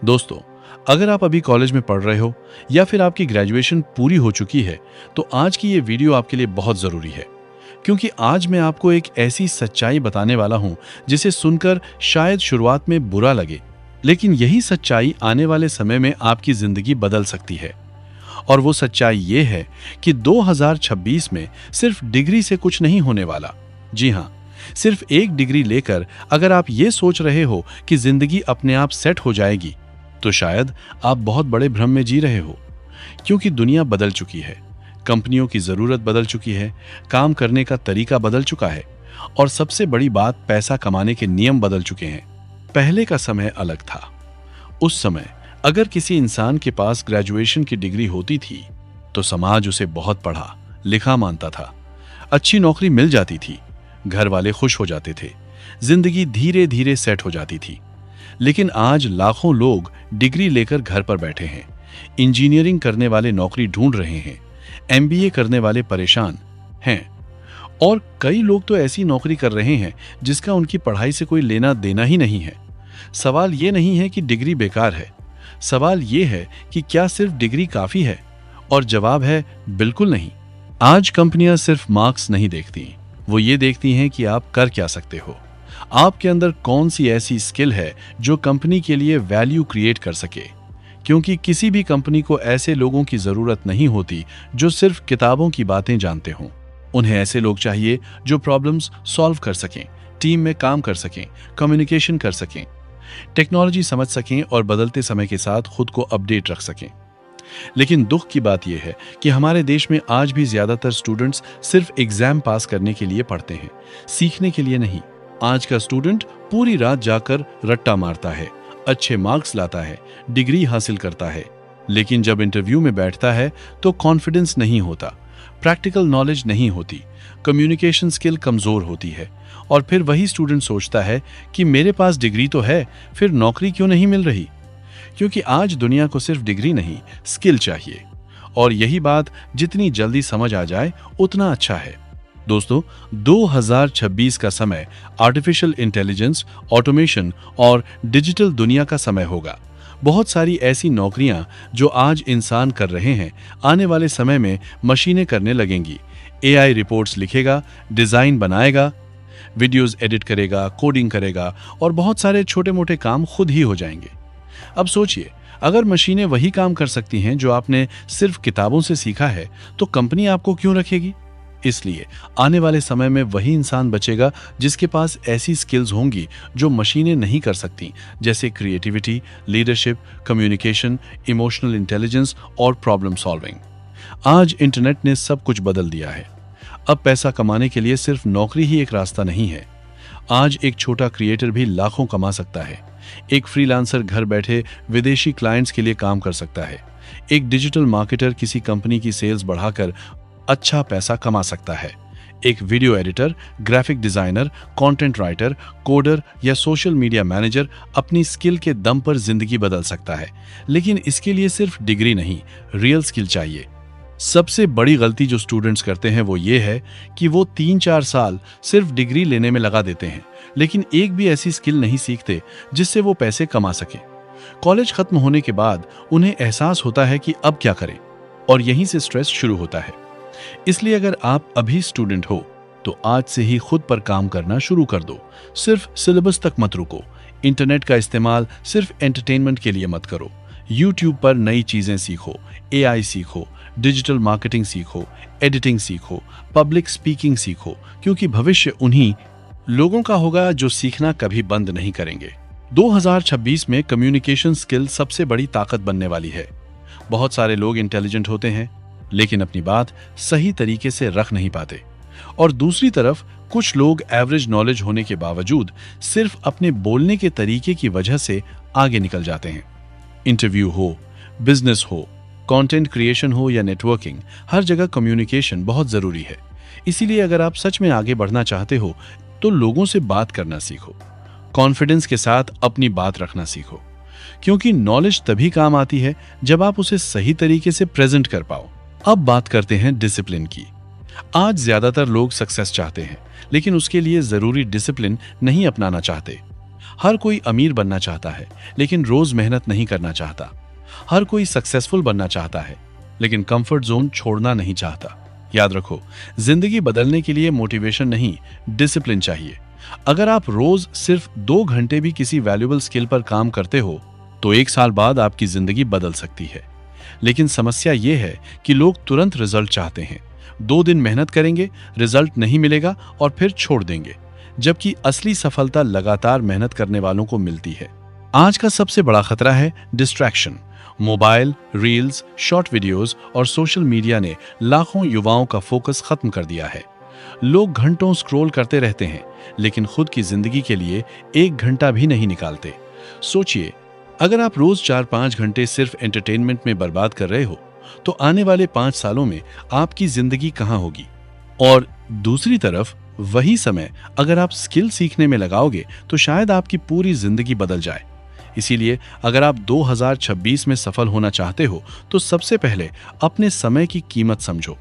दोस्तों, अगर आप अभी कॉलेज में पढ़ रहे हो या फिर आपकी ग्रेजुएशन पूरी हो चुकी है, तो आज की ये वीडियो आपके लिए बहुत ज़रूरी है, क्योंकि आज मैं आपको एक ऐसी सच्चाई बताने वाला हूं जिसे सुनकर शायद शुरुआत में बुरा लगे, लेकिन यही सच्चाई आने वाले समय में आपकी ज़िंदगी बदल सकती है। और वो सच्चाई ये है कि 2026 में सिर्फ डिग्री से कुछ नहीं होने वाला। जी हाँ, सिर्फ एक डिग्री लेकर अगर आप ये सोच रहे हो कि ज़िंदगी अपने आप सेट हो जाएगी, तो शायद आप बहुत बड़े भ्रम में जी रहे हो। क्योंकि दुनिया बदल चुकी है, कंपनियों की ज़रूरत बदल चुकी है, काम करने का तरीका बदल चुका है, और सबसे बड़ी बात, पैसा कमाने के नियम बदल चुके हैं। पहले का समय अलग था। उस समय अगर किसी इंसान के पास ग्रेजुएशन की डिग्री होती थी, तो समाज उसे बहुत पढ़ा लिखा मानता था। अच्छी नौकरी मिल जाती थी, घर वाले खुश हो जाते थे, जिंदगी धीरे धीरे सेट हो जाती थी। लेकिन आज लाखों लोग डिग्री लेकर घर पर बैठे हैं। इंजीनियरिंग करने वाले नौकरी ढूंढ रहे हैं, एमबीए करने वाले परेशान हैं, और कई लोग तो ऐसी नौकरी कर रहे हैं जिसका उनकी पढ़ाई से कोई लेना देना ही नहीं है। सवाल ये नहीं है कि डिग्री बेकार है, सवाल ये है कि क्या सिर्फ डिग्री काफी है? और जवाब है बिल्कुल नहीं। आज कंपनियां सिर्फ मार्क्स नहीं देखती, वो ये देखती हैं कि आप कर क्या सकते हो। आपके अंदर कौन सी ऐसी स्किल है जो कंपनी के लिए वैल्यू क्रिएट कर सके। क्योंकि किसी भी कंपनी को ऐसे लोगों की जरूरत नहीं होती जो सिर्फ किताबों की बातें जानते हों। उन्हें ऐसे लोग चाहिए जो प्रॉब्लम्स सॉल्व कर सकें, टीम में काम कर सकें, कम्युनिकेशन कर सकें, टेक्नोलॉजी समझ सकें और बदलते समय के साथ खुद को अपडेट रख सकें। लेकिन दुख की बात यह है कि हमारे देश में आज भी ज्यादातर स्टूडेंट्स सिर्फ एग्जाम पास करने के लिए पढ़ते हैं, सीखने के लिए नहीं। आज का स्टूडेंट पूरी रात जाकर रट्टा मारता है, अच्छे मार्क्स लाता है, डिग्री हासिल करता है, लेकिन जब इंटरव्यू में बैठता है तो कॉन्फिडेंस नहीं होता, प्रैक्टिकल नॉलेज नहीं होती, कम्युनिकेशन स्किल कमजोर होती है। और फिर वही स्टूडेंट सोचता है कि मेरे पास डिग्री तो है, फिर नौकरी क्यों नहीं मिल रही। क्योंकि आज दुनिया को सिर्फ डिग्री नहीं, स्किल चाहिए। और यही बात जितनी जल्दी समझ आ जाए उतना अच्छा है। दोस्तों, 2026 का समय आर्टिफिशियल इंटेलिजेंस, ऑटोमेशन और डिजिटल दुनिया का समय होगा। बहुत सारी ऐसी नौकरियां जो आज इंसान कर रहे हैं, आने वाले समय में मशीनें करने लगेंगी। एआई रिपोर्ट्स लिखेगा, डिजाइन बनाएगा, वीडियोस एडिट करेगा, कोडिंग करेगा, और बहुत सारे छोटे मोटे काम खुद ही हो जाएंगे। अब सोचिए, अगर मशीनें वही काम कर सकती हैं जो आपने सिर्फ किताबों से सीखा है, तो कंपनी आपको क्यों रखेगी? इसलिए आने वाले समय में वही इंसान बचेगा जिसके पास ऐसी स्किल्स होंगी जो मशीनें नहीं कर सकती, जैसे creativity, leadership, communication, emotional intelligence और प्रॉब्लम सॉल्विंग। आज इंटरनेट ने सब कुछ बदल दिया है। अब पैसा कमाने के लिए सिर्फ नौकरी ही एक रास्ता नहीं है। आज एक छोटा क्रिएटर भी लाखों कमा सकता है। एक फ्रीलांसर घर बैठे विदेशी क्लाइंट्स के लिए काम कर सकता है। एक डिजिटल मार्केटर किसी कंपनी की सेल्स बढ़ाकर अच्छा पैसा कमा सकता है। एक video editor, graphic designer, content writer, coder या सोशल मीडिया मैनेजर अपनी स्किल के दम पर जिंदगी बदल सकता है। लेकिन इसके लिए सिर्फ डिग्री नहीं, रियल स्किल चाहिए। सबसे बड़ी गलती जो स्टूडेंट्स करते हैं वो ये है कि वो 3-4 साल सिर्फ डिग्री लेने में लगा देते हैं, लेकिन एक भी ऐसी स्किल नहीं सीखते जिससे वो पैसे कमा सके। कॉलेज खत्म होने के बाद उन्हें एहसास होता है कि अब क्या करें, और यहीं से स्ट्रेस शुरू होता है। इसलिए अगर आप अभी स्टूडेंट हो तो आज से ही खुद पर काम करना शुरू कर दो। सिर्फ सिलेबस तक मत रुको। इंटरनेट का इस्तेमाल सिर्फ एंटरटेनमेंट के लिए मत करो। यूट्यूब पर नई चीजें सीखो, एआई सीखो, डिजिटल मार्केटिंग सीखो, एडिटिंग सीखो, पब्लिक स्पीकिंग सीखो, क्योंकि भविष्य उन्हीं लोगों का होगा जो सीखना कभी बंद नहीं करेंगे। 2026 में कम्युनिकेशन स्किल सबसे बड़ी ताकत बनने वाली है। बहुत सारे लोग इंटेलिजेंट होते हैं, लेकिन अपनी बात सही तरीके से रख नहीं पाते। और दूसरी तरफ कुछ लोग एवरेज नॉलेज होने के बावजूद सिर्फ अपने बोलने के तरीके की वजह से आगे निकल जाते हैं। इंटरव्यू हो, बिजनेस हो, कंटेंट क्रिएशन हो या नेटवर्किंग, हर जगह कम्युनिकेशन बहुत जरूरी है। इसीलिए अगर आप सच में आगे बढ़ना चाहते हो तो लोगों से बात करना सीखो, कॉन्फिडेंस के साथ अपनी बात रखना सीखो। क्योंकि नॉलेज तभी काम आती है जब आप उसे सही तरीके से प्रेजेंट कर पाओ। अब बात करते हैं डिसिप्लिन की। आज ज्यादातर लोग सक्सेस चाहते हैं, लेकिन उसके लिए जरूरी डिसिप्लिन नहीं अपनाना चाहते। हर कोई अमीर बनना चाहता है, लेकिन रोज मेहनत नहीं करना चाहता। हर कोई सक्सेसफुल बनना चाहता है, लेकिन कंफर्ट जोन छोड़ना नहीं चाहता। याद रखो, जिंदगी बदलने के लिए मोटिवेशन नहीं, डिसिप्लिन चाहिए। अगर आप रोज सिर्फ 2 घंटे भी किसी वैल्यूएबल स्किल पर काम करते हो, तो 1 साल बाद आपकी जिंदगी बदल सकती है। लेकिन समस्या यह है कि लोग तुरंत रिजल्ट चाहते हैं। 2 दिन मेहनत करेंगे, रिजल्ट नहीं मिलेगा और फिर छोड़ देंगे, जबकि असली सफलता लगातार मेहनत करने वालों को मिलती है। आज का सबसे बड़ा खतरा है distraction. Mobile, reels, short videos और सोशल मीडिया ने लाखों युवाओं का फोकस खत्म कर दिया है। लोग घंटों स्क्रॉल करते रहते हैं, लेकिन खुद की जिंदगी के लिए 1 घंटा भी नहीं निकालते। सोचिए, अगर आप रोज 4-5 घंटे सिर्फ एंटरटेनमेंट में बर्बाद कर रहे हो, तो आने वाले 5 सालों में आपकी जिंदगी कहां होगी? और दूसरी तरफ वही समय अगर आप स्किल सीखने में लगाओगे, तो शायद आपकी पूरी जिंदगी बदल जाए। इसीलिए अगर आप 2026 में सफल होना चाहते हो, तो सबसे पहले अपने समय की कीमत समझो।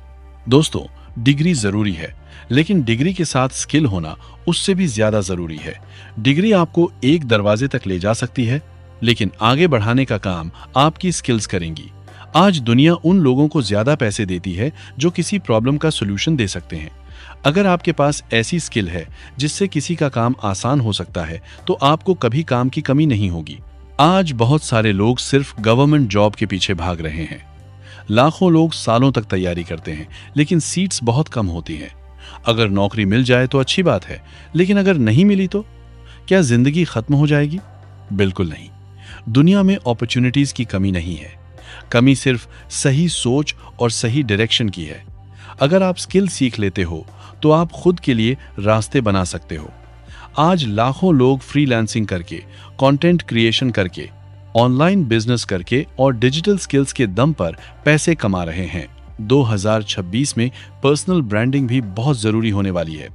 दोस्तों, डिग्री जरूरी है, लेकिन डिग्री के साथ स्किल होना उससे भी ज्यादा जरूरी है। डिग्री आपको एक दरवाजे तक ले जा सकती है, लेकिन आगे बढ़ाने का काम आपकी स्किल्स करेंगी। आज दुनिया उन लोगों को ज्यादा पैसे देती है जो किसी प्रॉब्लम का सॉल्यूशन दे सकते हैं। अगर आपके पास ऐसी स्किल है जिससे किसी का काम आसान हो सकता है, तो आपको कभी काम की कमी नहीं होगी। आज बहुत सारे लोग सिर्फ गवर्नमेंट जॉब के पीछे भाग रहे हैं। लाखों लोग सालों तक तैयारी करते हैं, लेकिन सीट्स बहुत कम होती हैं। अगर नौकरी मिल जाए तो अच्छी बात है, लेकिन अगर नहीं मिली तो क्या जिंदगी खत्म हो जाएगी? बिल्कुल नहीं। दुनिया में अपॉर्चुनिटीज की कमी नहीं है, कमी सिर्फ सही सोच और सही डायरेक्शन की है। अगर आप स्किल सीख लेते हो, तो आप खुद के लिए रास्ते बना सकते हो। आज लाखों लोग फ्रीलांसिंग करके, कंटेंट क्रिएशन करके, ऑनलाइन बिजनेस करके और डिजिटल स्किल्स के दम पर पैसे कमा रहे हैं। 2026 में पर्सनल ब्रांडिंग भी बहुत जरूरी होने वाली है।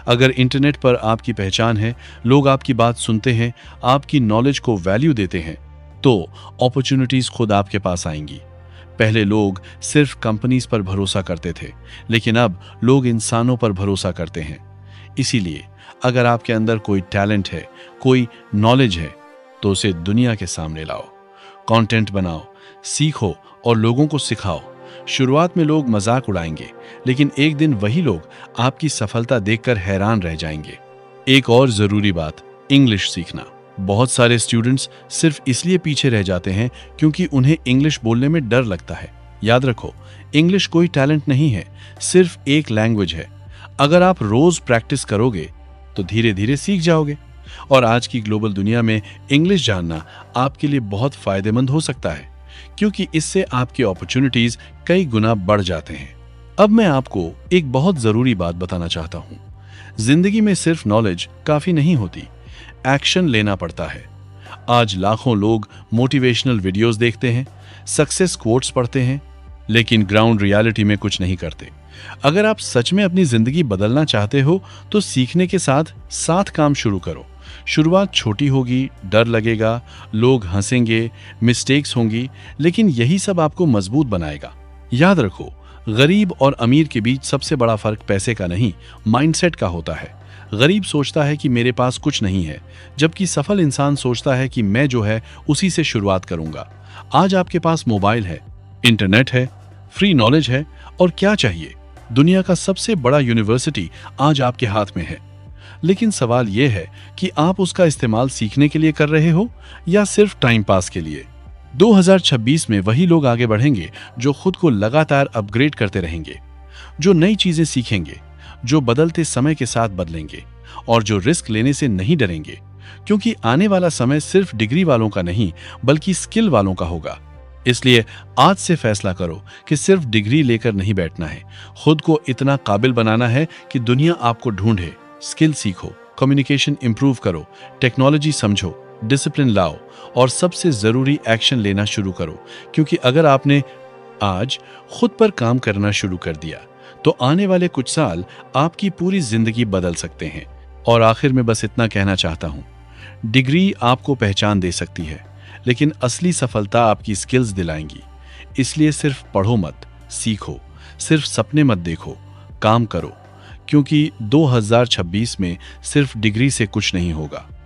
अगर इंटरनेट पर आपकी पहचान है, लोग आपकी बात सुनते हैं, आपकी नॉलेज को वैल्यू देते हैं, तो अपॉर्चुनिटीज खुद आपके पास आएंगी। पहले लोग सिर्फ कंपनीज पर भरोसा करते थे, लेकिन अब लोग इंसानों पर भरोसा करते हैं। इसीलिए अगर आपके अंदर कोई टैलेंट है, कोई नॉलेज है, तो उसे दुनिया के सामने लाओ। कंटेंट बनाओ, सीखो और लोगों को सिखाओ। शुरुआत में लोग मजाक उड़ाएंगे, लेकिन एक दिन वही लोग आपकी सफलता देखकर हैरान रह जाएंगे। एक और जरूरी बात, इंग्लिश सीखना। बहुत सारे स्टूडेंट्स सिर्फ इसलिए पीछे रह जाते हैं क्योंकि उन्हें इंग्लिश बोलने में डर लगता है। याद रखो, इंग्लिश कोई टैलेंट नहीं है, सिर्फ एक लैंग्वेज है। अगर आप रोज प्रैक्टिस करोगे, तो धीरे धीरे सीख जाओगे। और आज की ग्लोबल दुनिया में इंग्लिश जानना आपके लिए बहुत फायदेमंद हो सकता है, क्योंकि इससे आपकी अपॉर्चुनिटीज कई गुना बढ़ जाते हैं। अब मैं आपको एक बहुत जरूरी बात बताना चाहता हूं। जिंदगी में सिर्फ नॉलेज काफी नहीं होती, एक्शन लेना पड़ता है। आज लाखों लोग मोटिवेशनल वीडियोस देखते हैं, सक्सेस कोट्स पढ़ते हैं, लेकिन ग्राउंड रियलिटी में कुछ नहीं करते। अगर आप सच में अपनी जिंदगी बदलना चाहते हो, तो सीखने के साथ साथ काम शुरू करो। शुरुआत छोटी होगी, डर लगेगा, लोग हंसेंगे, मिस्टेक्स होंगी, लेकिन यही सब आपको मजबूत बनाएगा। याद रखो, गरीब और अमीर के बीच सबसे बड़ा फर्क पैसे का नहीं, माइंडसेट का होता है। गरीब सोचता है कि मेरे पास कुछ नहीं है, जबकि सफल इंसान सोचता है कि मैं जो है उसी से शुरुआत करूंगा। आज आपके पास मोबाइल है, इंटरनेट है, फ्री नॉलेज है, और क्या चाहिए? दुनिया का सबसे बड़ा यूनिवर्सिटी आज आपके हाथ में है। लेकिन सवाल यह है कि आप उसका इस्तेमाल सीखने के लिए कर रहे हो या सिर्फ टाइम पास के लिए। 2026 में वही लोग आगे बढ़ेंगे जो खुद को लगातार अपग्रेड करते रहेंगे, जो नई चीजें सीखेंगे, जो बदलते समय के साथ बदलेंगे और जो रिस्क लेने से नहीं डरेंगे, क्योंकि आने वाला समय सिर्फ डिग्री वालों का नहीं, बल्कि स्किल वालों का होगा। इसलिए आज से फैसला करो कि सिर्फ डिग्री लेकर नहीं बैठना है, खुद को इतना काबिल बनाना है कि दुनिया आपको ढूंढे। स्किल सीखो, कम्युनिकेशन इंप्रूव करो, टेक्नोलॉजी समझो, डिसिप्लिन लाओ और सबसे जरूरी एक्शन लेना शुरू करो। क्योंकि अगर आपने आज खुद पर काम करना शुरू कर दिया, तो आने वाले कुछ साल आपकी पूरी जिंदगी बदल सकते हैं। और आखिर में बस इतना कहना चाहता हूं, डिग्री आपको पहचान दे सकती है, लेकिन असली सफलता आपकी स्किल्स दिलाएंगी। इसलिए सिर्फ पढ़ो मत, सीखो, सिर्फ सपने मत देखो, काम करो, क्योंकि 2026 में सिर्फ डिग्री से कुछ नहीं होगा।